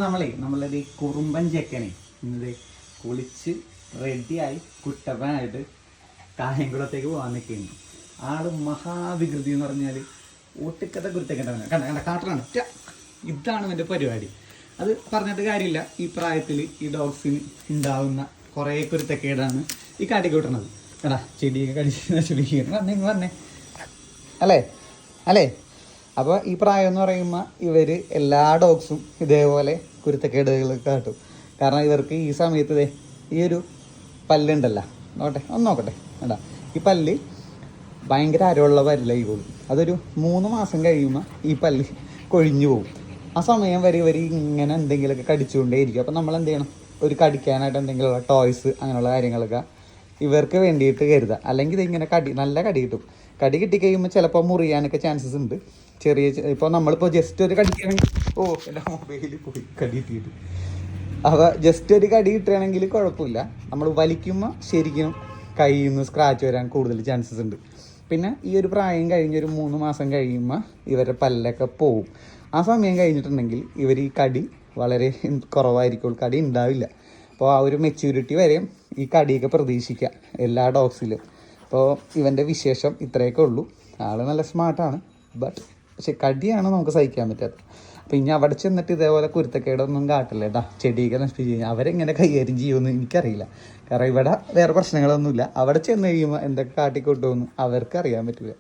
നമ്മളൊരു കുറുമ്പൻ ചെക്കനെ ഇന്നത് കുളിച്ച് റെഡിയായി കുട്ടപ്പനായിട്ട് കായംകുളത്തേക്ക് പോകാൻ നിൽക്കുന്നു. ആള് മഹാവികൃതി എന്ന് പറഞ്ഞാൽ ഒട്ടിക്കത്തെ കുരുത്തക്കേണ്ടവനാണ്. കണ്ട കണ്ട കാട്ടറാണ്. ഇതാണ് എൻ്റെ പരിപാടി. അത് പറഞ്ഞിട്ട് കാര്യമില്ല. ഈ പ്രായത്തിൽ ഈ ഡോഗ്സിന് ഉണ്ടാവുന്ന കുറേ കുരുത്തക്കേടാണ് ഈ കാട്ടിക്കൂട്ടണത്. എടാ ചെടിയൊക്കെ കടിച്ച് നശിപ്പിക്കുകയാണ്. വന്നേ അല്ലേ അല്ലേ. അപ്പോൾ ഈ പ്രായം എന്ന് പറയുമ്പോൾ ഇവർ എല്ലാ ഡോഗ്സും ഇതേപോലെ കുരുത്തക്കേടുകൾ കാട്ടും. കാരണം ഇവർക്ക് ഈ സമയത്ത് ഈ ഒരു പല്ലുണ്ടല്ലോ, നോക്കട്ടെ കേട്ടാ. ഈ പല്ല് ഭയങ്കര അരവുള്ള പല്ലായിക്കോളും. അതൊരു 3 മാസം കഴിയുമ്പോൾ ഈ പല്ല് കൊഴിഞ്ഞു പോകും. ആ സമയം വരെ ഇവർ ഇങ്ങനെ എന്തെങ്കിലുമൊക്കെ കടിച്ചുകൊണ്ടേയിരിക്കും. അപ്പോൾ നമ്മൾ എന്ത് ചെയ്യണം, ഒരു കടിക്കാനായിട്ട് എന്തെങ്കിലുമുള്ള ടോയ്സ് അങ്ങനെയുള്ള കാര്യങ്ങളൊക്കെ ഇവർക്ക് വേണ്ടിയിട്ട് കരുതുക. അല്ലെങ്കിൽ ഇതിങ്ങനെ നല്ല കടി കിട്ടും. കടി കിട്ടിക്കഴിയുമ്പോൾ ചിലപ്പോൾ മുറിയാനൊക്കെ ചാൻസസ് ഉണ്ട്. ഇപ്പോൾ നമ്മളിപ്പോൾ ജസ്റ്റ് ഒരു കടിക്കുകയാണെങ്കിൽ എൻ്റെ മൊബൈലിൽ പോയി കടി കിട്ടിയിട്ട്. അപ്പോൾ ജസ്റ്റ് ഒരു കടി കിട്ടുകയാണെങ്കിൽ കുഴപ്പമില്ല. നമ്മൾ വലിക്കുമ്പോൾ ശരിക്കും കയ്യിൽ നിന്ന് സ്ക്രാച്ച് വരാൻ കൂടുതൽ ചാൻസസ് ഉണ്ട്. പിന്നെ ഈ ഒരു പ്രായം കഴിഞ്ഞൊരു 3 മാസം കഴിയുമ്പോൾ ഇവരുടെ പല്ലൊക്കെ പോവും. ആ സമയം കഴിഞ്ഞിട്ടുണ്ടെങ്കിൽ ഇവർ ഈ കടി വളരെ കുറവായിരിക്കും, കടി ഉണ്ടാവില്ല. അപ്പോൾ ആ ഒരു മെച്യൂരിറ്റി വരെയും ഈ കടിയൊക്കെ പ്രതീക്ഷിക്കുക എല്ലാ ഡോഗ്സിലും. അപ്പോൾ ഇവൻ്റെ വിശേഷം ഇത്രയൊക്കെ ഉള്ളൂ. ആൾ നല്ല സ്മാർട്ടാണ്, പക്ഷെ കടിയാണ് നമുക്ക് സഹിക്കാൻ പറ്റാത്തത്. അപ്പോൾ ഇനി അവിടെ ചെന്നിട്ട് ഇതേപോലെ കുരുത്തക്കേടൊന്നും കാട്ടില്ല കേട്ടോ. ചെടിയൊക്കെ നശിപ്പിച്ച് കഴിഞ്ഞാൽ അവരെങ്ങനെ കൈകാര്യം ചെയ്യുമെന്ന് എനിക്കറിയില്ല. കാരണം ഇവിടെ വേറെ പ്രശ്നങ്ങളൊന്നുമില്ല. അവിടെ ചെന്ന് കഴിയുമ്പോൾ എന്തൊക്കെ കാട്ടിക്കൊട്ടുമെന്ന് അവർക്ക് അറിയാൻ പറ്റില്ല.